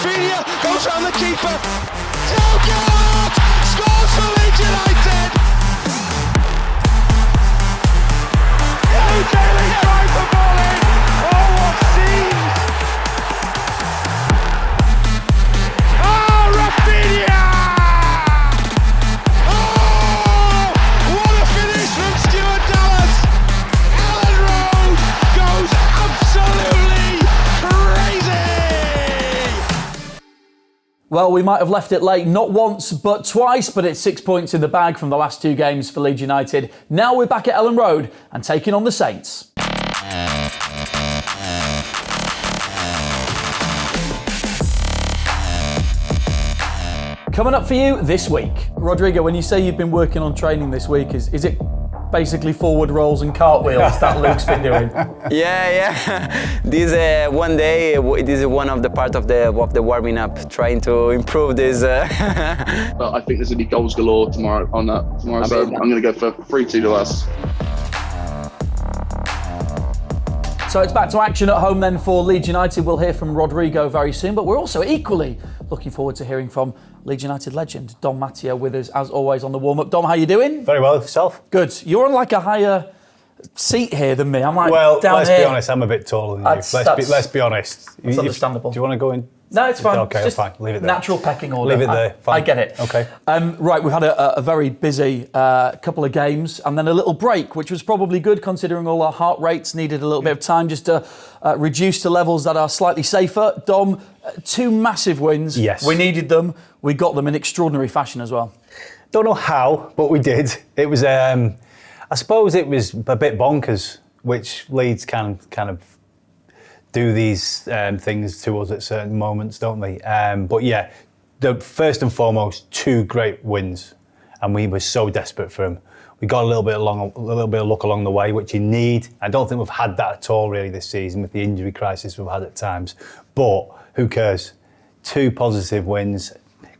Rafinha goes round the keeper. Delgado scores for Leeds United. Daly drives the ball in. Oh, what scenes! Oh, Rafinha! Oh, what a finish from Stuart Dallas! Elland Road goes absolutely crazy! Well, we might have left it late, not once, but twice, but it's 6 points in the bag from the last 2 games for Leeds United. Now we're back at Elland Road and taking on the Saints. Coming up for you this week. Rodrigo, when you say you've been working on training this week, is it basically forward rolls and cartwheels that Luke's been doing? Yeah. This one day, this is one of the part of the warming up, trying to improve this. But I think there's gonna be goals galore tomorrow. So I'm gonna go for 3-2 to us. So it's back to action at home then for Leeds United. We'll hear from Rodrigo very soon, but we're also equally looking forward to hearing from Leeds United legend Dom Matteo with us as always on the warm-up. Dom, how you doing? Very well, yourself? Good. You're on like a higher seat here than me. I'm like down let's here. Be honest, I'm a bit taller than you. Let's be honest. It's understandable. Do you want to go in? No, it's fine. Okay, it's fine. Leave it there. Natural pecking order. Leave it there. Fine. I get it. Okay. Right, we've had a very busy couple of games and then a little break, which was probably good considering all our heart rates needed a little bit of time just to reduce to levels that are slightly safer. Dom, 2 massive wins. Yes. We needed them. We got them in extraordinary fashion as well. Don't know how, but we did. It was, I suppose it was a bit bonkers, which Leeds can kind of do these things to us at certain moments, don't they? But yeah, first and foremost, 2 great wins, and we were so desperate for them. We got a little bit of luck along the way, which you need. I don't think we've had that at all really this season with the injury crisis we've had at times. But who cares? 2 positive wins.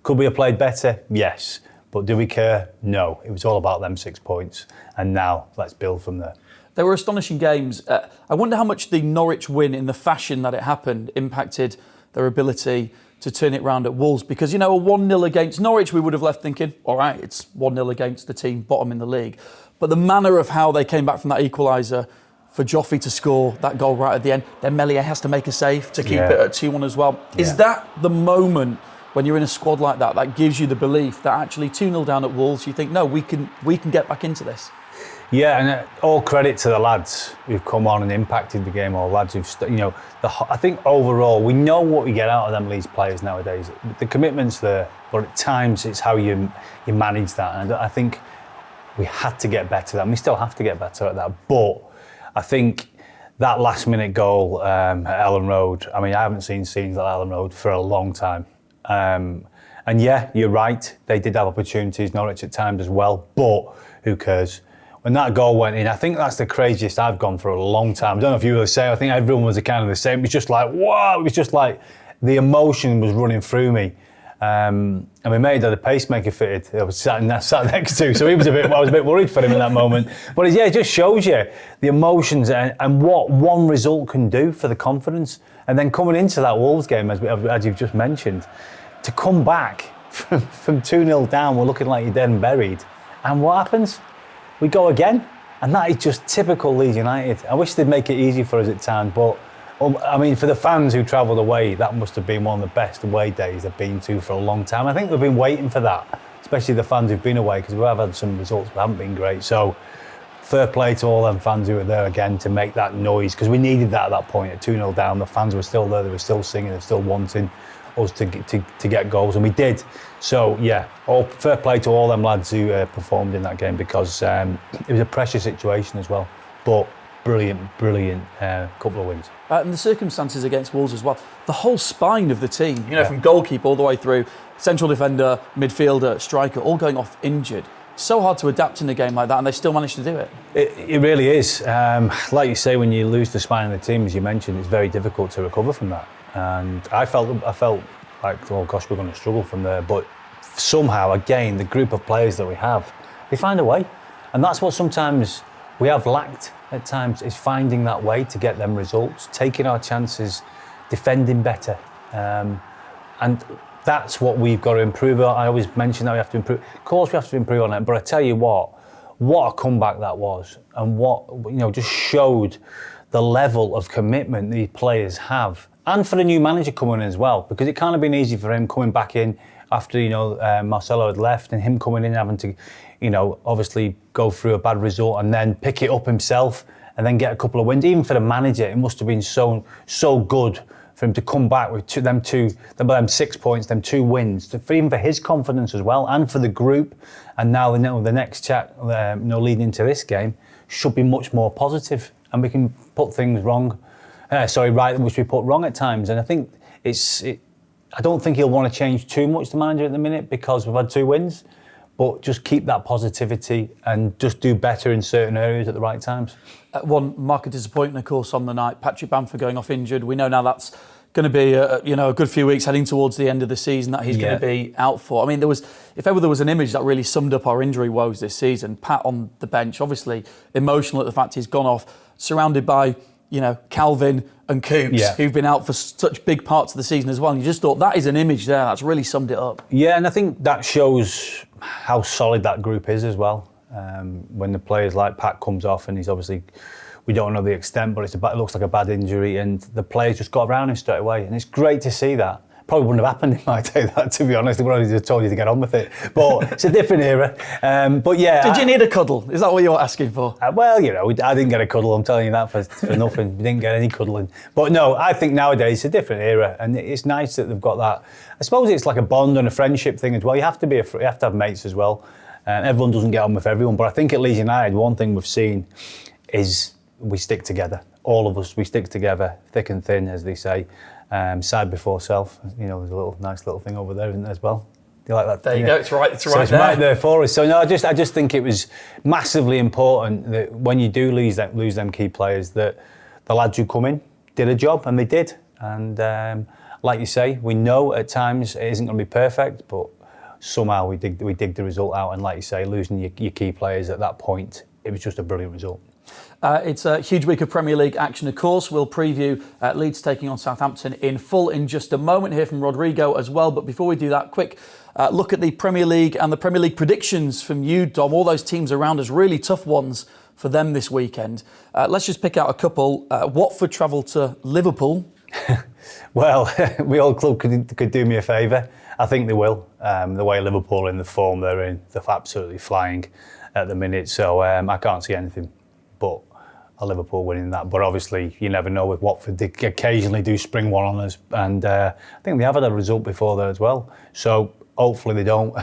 Could we have played better? Yes. But do we care? No. It was all about them 6 points, and now let's build from there. They were astonishing games. I wonder how much the Norwich win in the fashion that it happened impacted their ability to turn it round at Wolves. Because, you know, a 1-0 against Norwich, we would have left thinking, all right, it's 1-0 against the team bottom in the league. But the manner of how they came back from that equaliser, for Joffrey to score that goal right at the end, then Meslier has to make a save to keep it at 2-1 as well. Is that the moment when you're in a squad like that that gives you the belief that actually 2-0 down at Wolves, you think, no, we can get back into this? Yeah, and all credit to the lads who've come on and impacted the game, or lads who've, I think overall, we know what we get out of them Leeds players nowadays. The commitment's there, but at times it's how you manage that. And I think we had to get better at that. We still have to get better at that. But I think that last minute goal at Elland Road, I mean, I haven't seen scenes at Elland Road for a long time. And yeah, you're right, they did have opportunities, Norwich at times as well, but who cares? When that goal went in, I think that's the craziest I've gone for a long time. I don't know if you were the same. I think everyone was kind of the same. It was just like, wow, it was just like the emotion was running through me. And we made that a pacemaker fitted. I was sat next to, so I was a bit worried for him in that moment. But it just shows you the emotions and what one result can do for the confidence. And then coming into that Wolves game, as you've just mentioned, to come back from 2-0 down, we're looking like you're dead and buried. And what happens? We go again. And that is just typical Leeds United. I wish they'd make it easy for us at times, but I mean, for the fans who travelled away, that must have been one of the best away days they've been to for a long time. I think they've been waiting for that, especially the fans who've been away, because we have had some results that haven't been great. So fair play to all them fans who were there again to make that noise, because we needed that at that point. At 2-0 down, the fans were still there, they were still singing, they were still wanting us to get goals, and we did. So yeah, fair play to all them lads who performed in that game, because it was a pressure situation as well. But brilliant couple of wins. And the circumstances against Wolves as well. The whole spine of the team, from goalkeeper all the way through, central defender, midfielder, striker, all going off injured. So hard to adapt in a game like that, and they still managed to do it. It really is. Like you say, when you lose the spine of the team, as you mentioned, it's very difficult to recover from that. And I felt like, oh gosh, we're going to struggle from there. But somehow, again, the group of players that we have, they find a way. And that's what sometimes we have lacked at times, is finding that way to get them results, taking our chances, defending better. And that's what we've got to improve on. I always mention that we have to improve. Of course we have to improve on it, but I tell you what a comeback that was, and what, just showed the level of commitment these players have. And for the new manager coming in as well, because it can't have been easy for him coming back in after, Marcelo had left, and him coming in having to, obviously go through a bad result and then pick it up himself and then get a couple of wins. Even for the manager, it must have been so good for him to come back with them 6 points, them 2 wins, even for his confidence as well, and for the group. And now the next chat, leading into this game, should be much more positive, and we can put things right, which we put wrong at times. And I think I don't think he'll want to change too much the manager at the minute, because we've had 2 wins, but just keep that positivity and just do better in certain areas at the right times. One market disappointment, of course, on the night, Patrick Bamford going off injured. We know now that's going to be a good few weeks heading towards the end of the season that he's going to be out for. I mean, if ever there was an image that really summed up our injury woes this season, Pat on the bench, obviously emotional at the fact he's gone off, surrounded by Calvin and Coops, who've been out for such big parts of the season as well. And you just thought that is an image there that's really summed it up. Yeah, and I think that shows how solid that group is as well. When the players like Pat comes off, and he's obviously, we don't know the extent, but it looks like a bad injury, and the players just got around him straight away. And it's great to see that. Probably wouldn't have happened if I tell you that, to be honest. I would have just told you to get on with it. But it's a different era. But yeah. Did you need a cuddle? Is that what you're asking for? Well, I didn't get a cuddle. I'm telling you that for nothing. We didn't get any cuddling. But no, I think nowadays it's a different era, and it's nice that they've got that. I suppose it's like a bond and a friendship thing as well. You have to have mates as well. Everyone doesn't get on with everyone, but I think at Leeds United, one thing we've seen is we stick together. All of us, we stick together, thick and thin, as they say. Side before self, there's a nice little thing over there, isn't there, as well? Do you like that? There you go. It's right. It's right there. Right there for us. So no, I just think it was massively important that when you do lose them key players, that the lads who come in did a job, and they did. And like you say, we know at times it isn't going to be perfect, but somehow we dig the result out. And like you say, losing your key players at that point, it was just a brilliant result. It's a huge week of Premier League action, of course. We'll preview Leeds taking on Southampton in full in just a moment. Hear from Rodrigo as well. But before we do that, quick look at the Premier League and the Premier League predictions from you, Dom. All those teams around us, really tough ones for them this weekend. Let's just pick out a couple. Watford travel to Liverpool. Well, the old club could do me a favour. I think they will. The way Liverpool in the form they're in, they're absolutely flying at the minute. So I can't see anything but a Liverpool winning that. But obviously, you never know with Watford. They occasionally do spring one on us. And I think they have had a result before there as well. So hopefully they don't.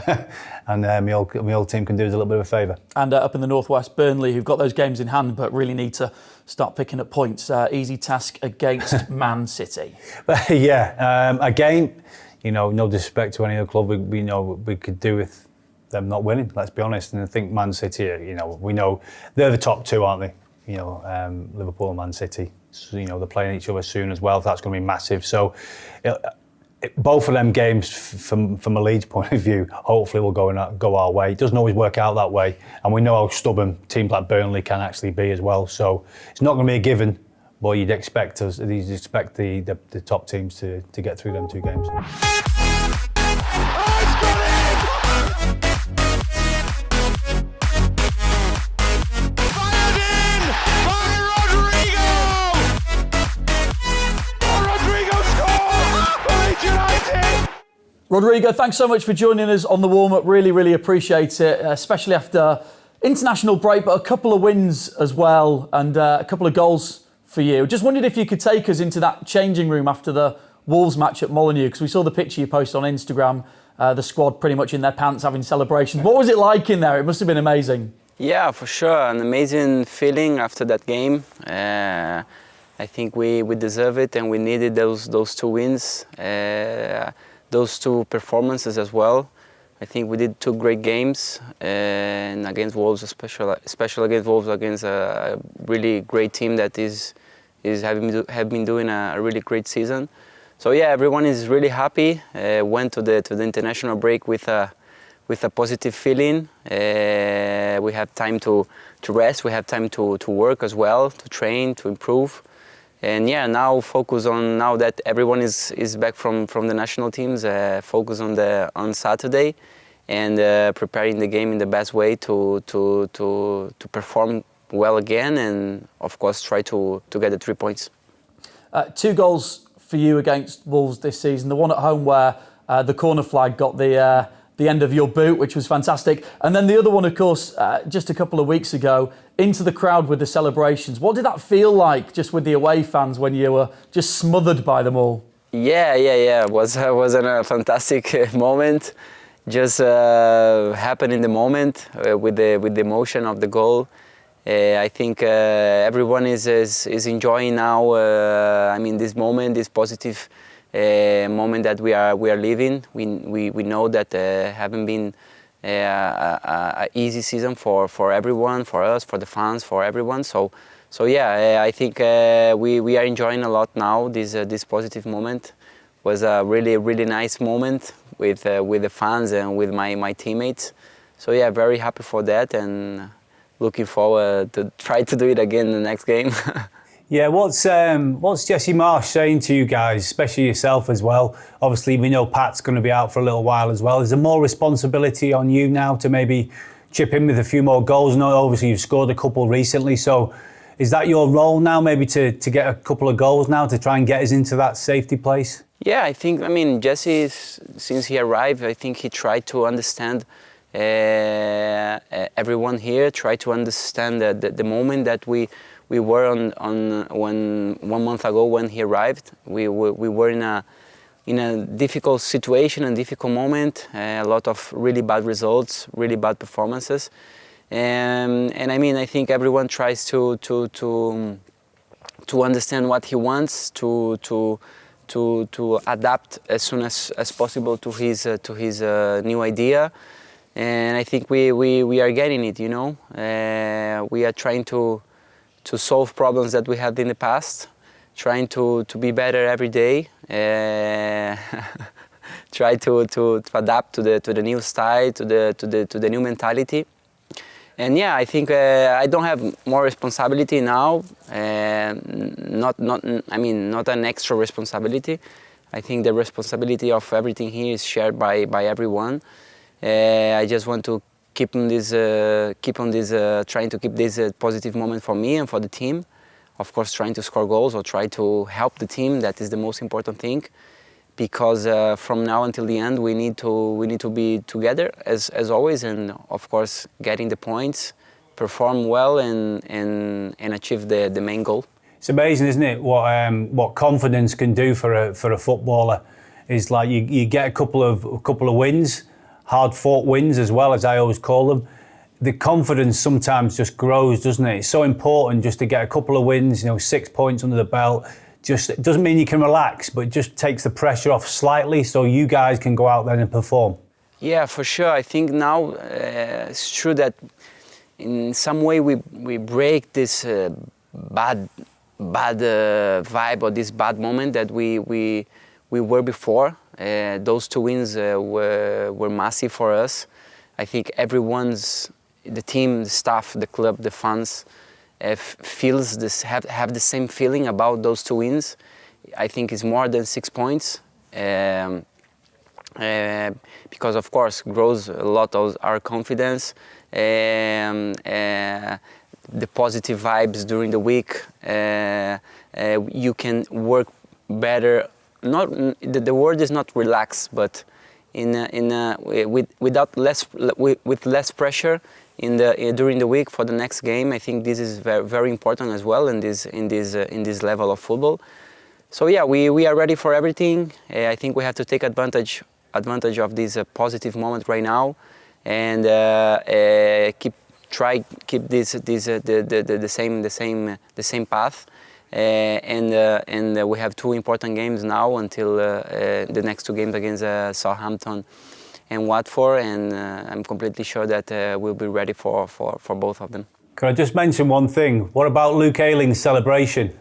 And my old team can do us a little bit of a favour. And up in the northwest, Burnley, who've got those games in hand, but really need to start picking up points. Easy task against Man City. Again, no disrespect to any other club, we could do with them not winning, let's be honest. And I think Man City, we know they're the top 2, aren't they? Liverpool and Man City. So, they're playing each other soon as well. That's going to be massive. So both of them games, from a Leeds point of view, hopefully will go our way. It doesn't always work out that way. And we know how stubborn teams like Burnley can actually be as well. So it's not going to be a given, but you'd expect the top teams to get through them 2 games. Rodrigo, thanks so much for joining us on the warm-up. Really, really appreciate it, especially after international break, but a couple of wins as well and a couple of goals for you. Just wondered if you could take us into that changing room after the Wolves match at Molineux, because we saw the picture you posted on Instagram, the squad pretty much in their pants having celebrations. What was it like in there? It must have been amazing. Yeah, for sure. An amazing feeling after that game. I think we deserve it, and we needed those 2 wins. Those 2 performances as well. I think we did 2 great games, and against Wolves, especially against Wolves, against a really great team that have been doing a really great season. So yeah, everyone is really happy. Went to the international break with a positive feeling. We have time to rest. We have time to work as well, to train, to improve. And yeah, now focus on, now that everyone is back from the national teams, focus on Saturday and preparing the game in the best way to perform well again, and of course try to get the 3 points. 2 goals for you against Wolves this season. The one at home where the corner flag got the end of your boot, which was fantastic. And then the other one, of course, just a couple of weeks ago, into the crowd with the celebrations. What did that feel like, just with the away fans, when you were just smothered by them all? Yeah. It was a fantastic moment. Just happened in the moment with the emotion of the goal. I think everyone is enjoying now. I mean, this moment, this positive moment that we are living. We know that haven't been a easy season for everyone, for us, for the fans, for everyone. So yeah, I think we are enjoying a lot now. This positive moment was a really nice moment with the fans and with my teammates. So yeah, very happy for that, and looking forward to try to do it again in the next game. Yeah, what's Jesse Marsch saying to you guys, especially yourself as well? Obviously, we know Pat's going to be out for a little while as well. Is there more responsibility on you now to maybe chip in with a few more goals? No, obviously you've scored a couple recently, so is that your role now, maybe to get a couple of goals now to try and get us into that safety place? Yeah, I think, Jesse, since he arrived, I think he tried to understand everyone here, tried to understand the moment that we were on when 1 month ago when he arrived. We were in a difficult situation, a difficult moment, a lot of really bad results, really bad performances, and I think everyone tries to understand what he wants, to adapt as soon as possible to his new idea, and I think we are getting it. We are trying to solve problems that we had in the past, trying to be better every day, try to adapt to the new style, to the new mentality. And yeah, I think I don't have more responsibility now, not an extra responsibility. I think the responsibility of everything here is shared by everyone. I just want to keep on this, trying to keep this positive moment for me and for the team. Of course, trying to score goals or try to help the team. That is the most important thing, because from now until the end, we need to be together as always, and of course, getting the points, perform well, and achieve the main goal. It's amazing, isn't it? What confidence can do for a footballer. Is like you get a couple of wins. Hard-fought wins as well, as I always call them. The confidence sometimes just grows, doesn't it? It's so important just to get a couple of wins, 6 points under the belt. Just it doesn't mean you can relax, but it just takes the pressure off slightly so you guys can go out there and perform. Yeah, for sure. I think now it's true that in some way we break this bad vibe or this bad moment that we were before. Those 2 wins were massive for us. I think the team, the staff, the club, the fans feels this, have the same feeling about those 2 wins. I think it's more than 6 points, because of course grows a lot of our confidence, the positive vibes during the week. You can work better. Not the word is not relax, but with less pressure during the week for the next game. I think this is very, very important as well in this level of football. So yeah, we are ready for everything. I think we have to take advantage of this positive moment right now, and keep this the same path. And we have 2 important games now until the next 2 games against Southampton and Watford, and I'm completely sure that we'll be ready for both of them. Can I just mention one thing? What about Luke Ayling's celebration?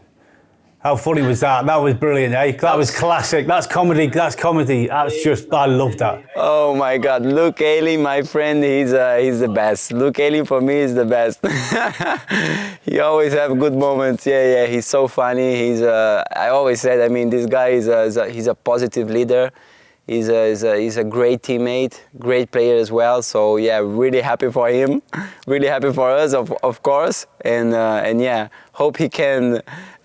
How funny was that? That was brilliant, eh? That was classic. That's comedy. That's comedy. That's just, I love that. Oh my God, Luke Ayling, my friend, he's the best. Luke Ayling for me is the best. He always have good moments. Yeah, he's so funny. I always said, I mean, this guy he's a positive leader. He's a great teammate, great player as well. So yeah, really happy for him, really happy for us, of course. And yeah, hope he can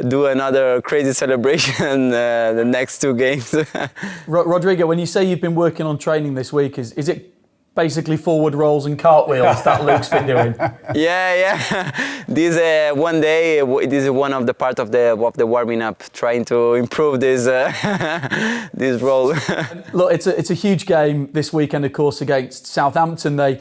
do another crazy celebration the next 2 games. Rodrigo, when you say you've been working on training this week, is it basically forward rolls and cartwheels that Luke's been doing? Yeah. This one day, this is one of the part of the warming up, trying to improve this this role. Look, it's a huge game this weekend, of course, against Southampton. They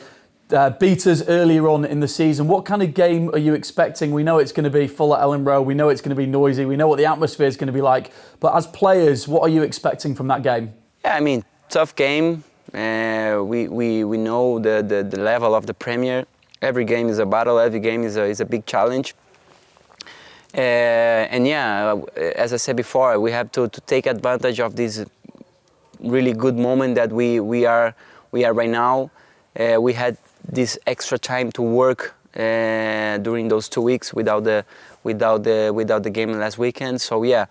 beat us earlier on in the season. What kind of game are you expecting? We know it's going to be full at Elland Road. We know it's going to be noisy. We know what the atmosphere is going to be like. But as players, what are you expecting from that game? Yeah, I mean, tough game. We know the level of the Premier. Every game is a battle. Every game is a big challenge. And yeah, as I said before, we have to take advantage of this really good moment that we are right now. We had this extra time to work during those 2 weeks without the game last weekend. So yeah.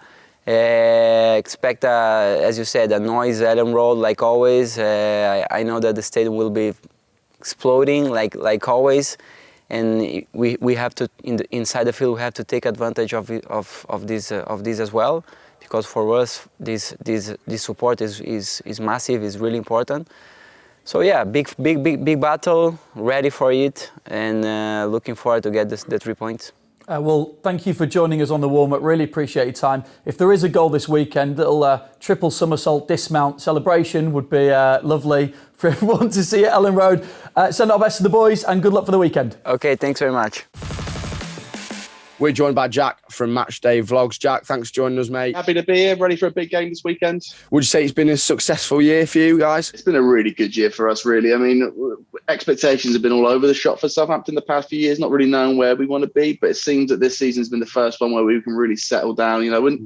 Expect, as you said, a noise Elland Road like always. I know that the stadium will be exploding like always, and we have to inside the field we have to take advantage of this as well, because for us this support is massive, is really important. So yeah, big battle, ready for it, and looking forward to get the 3 points. Well, thank you for joining us on the warm-up. Really appreciate your time. If there is a goal this weekend, little triple somersault dismount celebration would be lovely for everyone to see at Elland Road. Send our best to the boys and good luck for the weekend. Okay, thanks very much. We're joined by Jack from Matchday Vlogs. Jack, thanks for joining us, mate. Happy to be here, ready for a big game this weekend. Would you say it's been a successful year for you guys? It's been a really good year for us, really. I mean, expectations have been all over the shop for Southampton the past few years, not really knowing where we want to be, but it seems that this season's been the first one where we can really settle down. You know,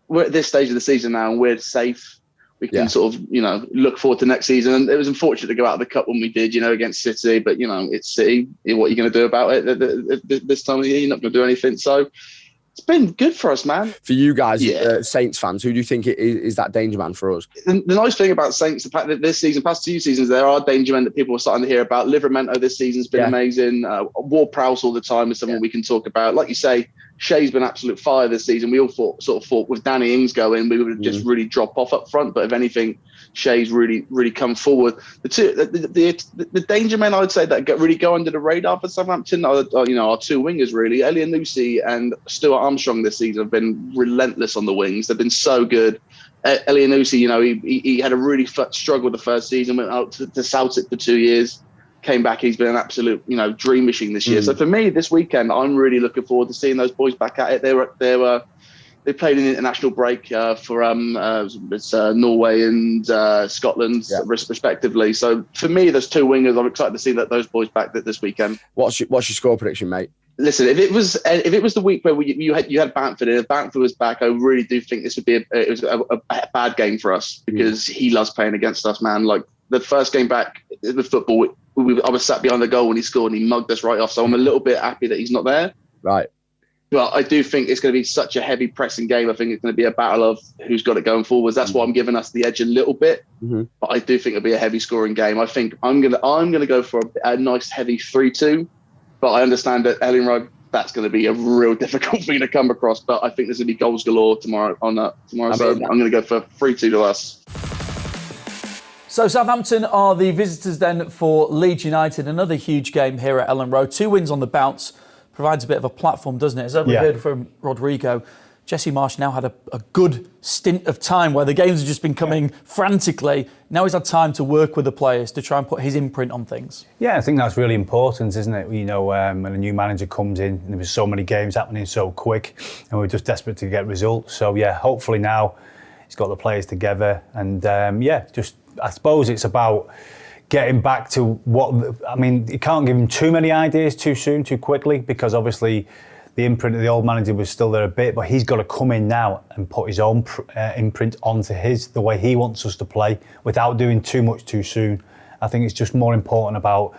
we're at this stage of the season now and we're safe. We can sort of, you know, look forward to next season. And it was unfortunate to go out of the cup when we did, you know, against City. But, you know, it's City. What are you going to do about it this time of year? You're not going to do anything. So it's been good for us, man. For you guys, Saints fans, who do you think is that danger man for us? The nice thing about Saints, the fact that this season, past 2 seasons, there are danger men that people are starting to hear about. Livramento this season's been amazing. Ward-Prowse all the time is someone we can talk about. Like you say, Shea's been absolute fire this season. We all thought with Danny Ings going, we would have just really drop off up front. But if anything, Shea's really come forward. The danger men, I would say, that really go under the radar for Southampton are our 2 wingers, really. Elland and Stuart Armstrong this season have been relentless on the wings. They've been so good. Elland, you know, he had a really struggle the first season, went out to Celtic for 2 years. Came back, he's been an absolute, you know, dream machine this year. So for me, this weekend, I'm really looking forward to seeing those boys back at it. They played an international break for Norway and Scotland, respectively. So for me, there's 2 wingers. I'm excited to see those boys back this weekend. What's your score prediction, mate? Listen, if it was the week where you had Bamford, and if Bamford was back, I really do think this would be a bad game for us, because he loves playing against us, man. Like the first game back with football, I was sat behind the goal when he scored and he mugged us right off. So I'm a little bit happy that he's not there. Right. But I do think it's going to be such a heavy pressing game. I think it's going to be a battle of who's got it going forwards. That's why I'm giving us the edge a little bit. But I do think it'll be a heavy scoring game. I think I'm gonna go for a nice heavy 3-2. But I understand that Elland Road, that's going to be a real difficult thing to come across. But I think there's going to be goals galore tomorrow. So I'm going to go for 3-2 to us. So Southampton are the visitors then for Leeds United. Another huge game here at Elland Road. 2 wins on the bounce. Provides a bit of a platform, doesn't it? As we heard from Rodrigo, Jesse Marsch now had a good stint of time where the games have just been coming frantically. Now he's had time to work with the players to try and put his imprint on things. Yeah, I think that's really important, isn't it? You know, when a new manager comes in, and there was so many games happening so quick, and we're just desperate to get results. So yeah, hopefully now he's got the players together, and I suppose it's about getting back to you can't give him too many ideas too soon, too quickly, because obviously the imprint of the old manager was still there a bit, but he's got to come in now and put his own imprint onto the way he wants us to play without doing too much too soon. I think it's just more important about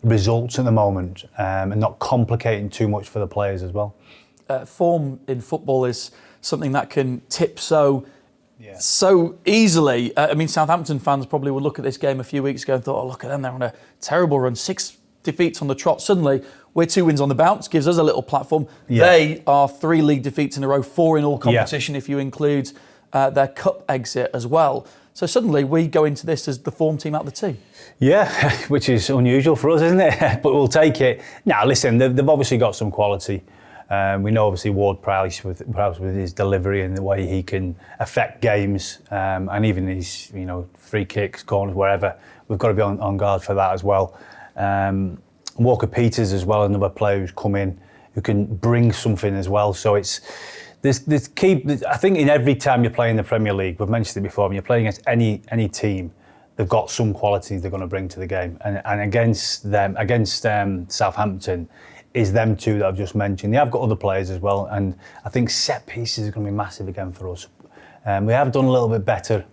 results at the moment and not complicating too much for the players as well. Form in football is something that can tip so easily. I mean, Southampton fans probably would look at this game a few weeks ago and thought, oh, look at them, they're on a terrible run, 6 defeats on the trot. Suddenly, we're 2 wins on the bounce, gives us a little platform. Yeah. They are 3 league defeats in a row, 4 in all competition if you include their cup exit as well. So suddenly we go into this as the form team out of the team. Yeah, which is unusual for us, isn't it? But we'll take it. Now, listen, they've obviously got some quality. We know obviously Ward-Prowse with his delivery and the way he can affect games, and even his free kicks, corners, wherever. We've got to be on guard for that as well. Walker-Peters as well, another player who's come in who can bring something as well. So it's this key. I think in every time you're playing the Premier League, we've mentioned it before, when you're playing against any team, they've got some qualities they're going to bring to the game. And against Southampton, is them two that I've just mentioned. They have got other players as well, and I think set pieces are going to be massive again for us. We have done a little bit better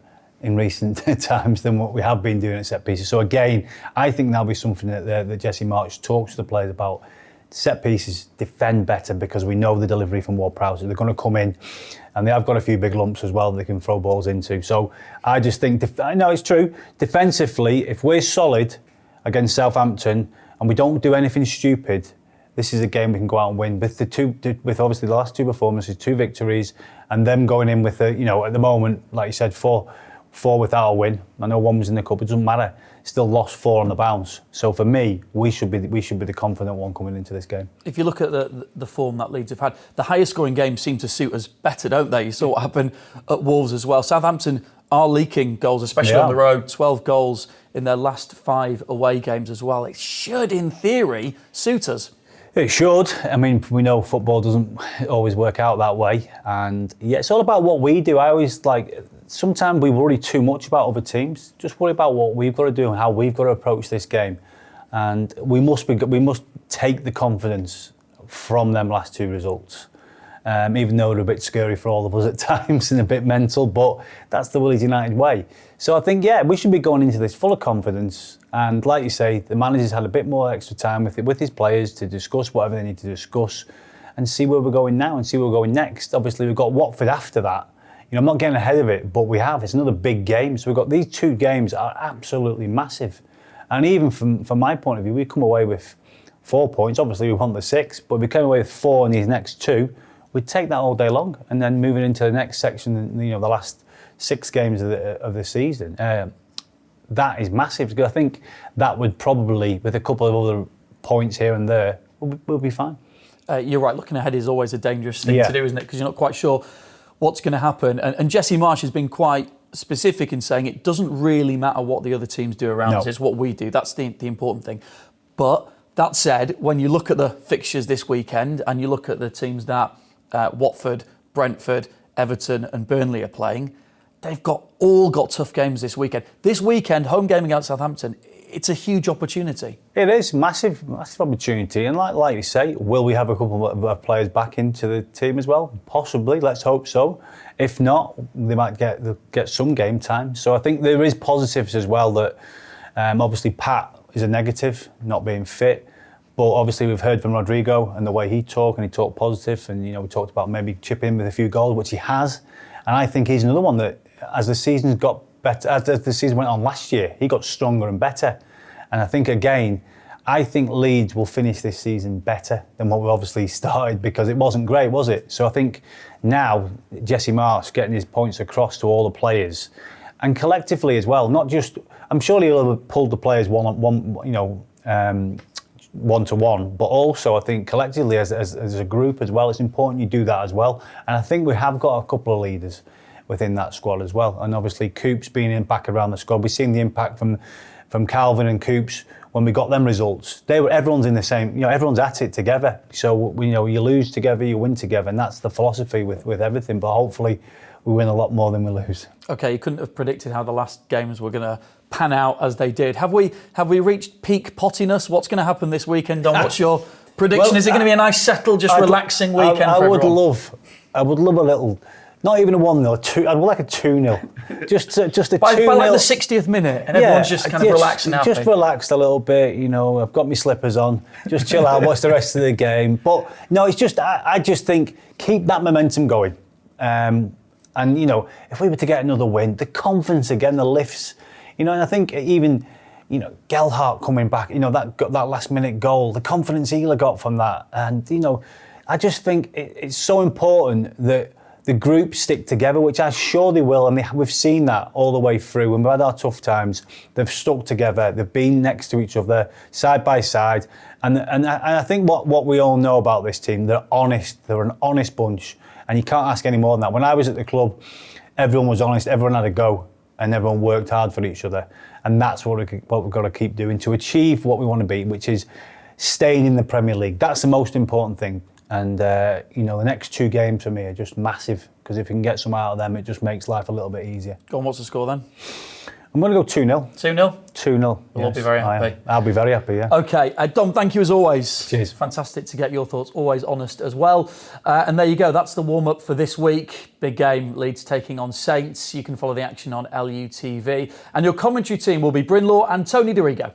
in recent times than what we have been doing at set pieces. So again, I think that'll be something that Jesse Marsch talks to the players about. Set pieces, defend better, because we know the delivery from Ward-Prowse. They're going to come in, and they have got a few big lumps as well that they can throw balls into. So I just think, I know it's true, defensively, if we're solid against Southampton and we don't do anything stupid, this is a game we can go out and win. With obviously the last 2 performances, 2 victories, and them going in with at the moment, like you said, four without a win. I know 1 was in the cup, it doesn't matter. Still lost 4 on the bounce. So for me, we should be the confident one coming into this game. If you look at the form that Leeds have had, the highest scoring games seem to suit us better, don't they? You saw what happened at Wolves as well. Southampton are leaking goals, especially on the road. 12 goals in their last 5 away games as well. It should, in theory, suit us. It should. I mean, we know football doesn't always work out that way. And yeah, it's all about what we do. I always sometimes we worry too much about other teams. Just worry about what we've got to do and how we've got to approach this game. And we must take the confidence from them last 2 results. Even though they're a bit scary for all of us at times and a bit mental, but that's the Williams United way. So I think, we should be going into this full of confidence. And like you say, the manager's had a bit more extra time with his players to discuss whatever they need to discuss and see where we're going now and see where we're going next. Obviously, we've got Watford after that. I'm not getting ahead of it, but it's another big game. So we've got these 2 games are absolutely massive. And even from my point of view, we come away with 4 points. Obviously, we want the 6, but if we came away with 4 in these next 2, we'd take that all day long. And then moving into the next section, the last 6 games of the season, that is massive. Because I think that would probably, with a couple of other points here and there, we'll be fine. You're right. Looking ahead is always a dangerous thing to do, isn't it? Because you're not quite sure what's going to happen. And Jesse Marsch has been quite specific in saying it doesn't really matter what the other teams do around us. It's what we do. That's the important thing. But that said, when you look at the fixtures this weekend and you look at the teams that Watford, Brentford, Everton and Burnley are playing, they've all got tough games this weekend. This weekend, home game against Southampton, it's a huge opportunity. It is massive opportunity. And like you say, will we have a couple of players back into the team as well? Possibly, let's hope so. If not, they might get some game time. So I think there is positives as well that obviously Pat is a negative, not being fit. But obviously we've heard from Rodrigo and the way he talked, and he talked positive, and we talked about maybe chipping in with a few goals, which he has. And I think he's another one that, as the season's got better, as the season went on last year, he got stronger and better. And I think Leeds will finish this season better than what we obviously started, because it wasn't great, was it? So I think now Jesse Marsch getting his points across to all the players, and collectively as well. Not just, I'm sure he'll have pulled the players one-to-one, but also I think collectively as a group as well, it's important you do that as well. And I think we have got a couple of leaders within that squad as well. And obviously Coops being back around the squad, we've seen the impact from Calvin and Coops when we got them results. Everyone's in the same, everyone's at it together. So you lose together, you win together, and that's the philosophy with everything. But hopefully we win a lot more than we lose. Okay, you couldn't have predicted how the last games were going to pan out as they did. Have we reached peak pottiness? What's going to happen this weekend, Dom? What's your Prediction, is it going to be a nice, settled, just relaxing weekend I for would everyone? love a little, not even a 1-0, I'd like a 2-0. just a 2-0. By like the 60th minute, and everyone's just kind of relaxing out. Just relaxed a little bit, you know, I've got my slippers on, just chill out, watch the rest of the game. But no, it's just, I just think, keep that momentum going. And, you know, if we were to get another win, the confidence again, the lifts, you know, and I think even, you know, Gelhardt coming back, you know, that last minute goal, the confidence Ealer got from that. And, you know, I just think it's so important that the group stick together, which I'm sure they will, and we've seen that all the way through. When we've had our tough times, they've stuck together, they've been next to each other, side by side. And I think what we all know about this team, they're honest, they're an honest bunch. And you can't ask any more than that. When I was at the club, everyone was honest, everyone had a go, and everyone worked hard for each other. And that's what we've got to keep doing to achieve what we want to be, which is staying in the Premier League. That's the most important thing. And, you know, the next 2 games for me are just massive, because if we can get some out of them, it just makes life a little bit easier. Go on, what's the score then? I'm going to go 2-0. 2-0? 2-0. We'll all be very happy. I'll be very happy, yeah. Okay, Dom, thank you as always. Cheers. Fantastic to get your thoughts, always honest as well. And there you go, that's the warm-up for this week. Big game, Leeds taking on Saints. You can follow the action on LUTV. And your commentary team will be Brynlaw and Tony Rodrigo.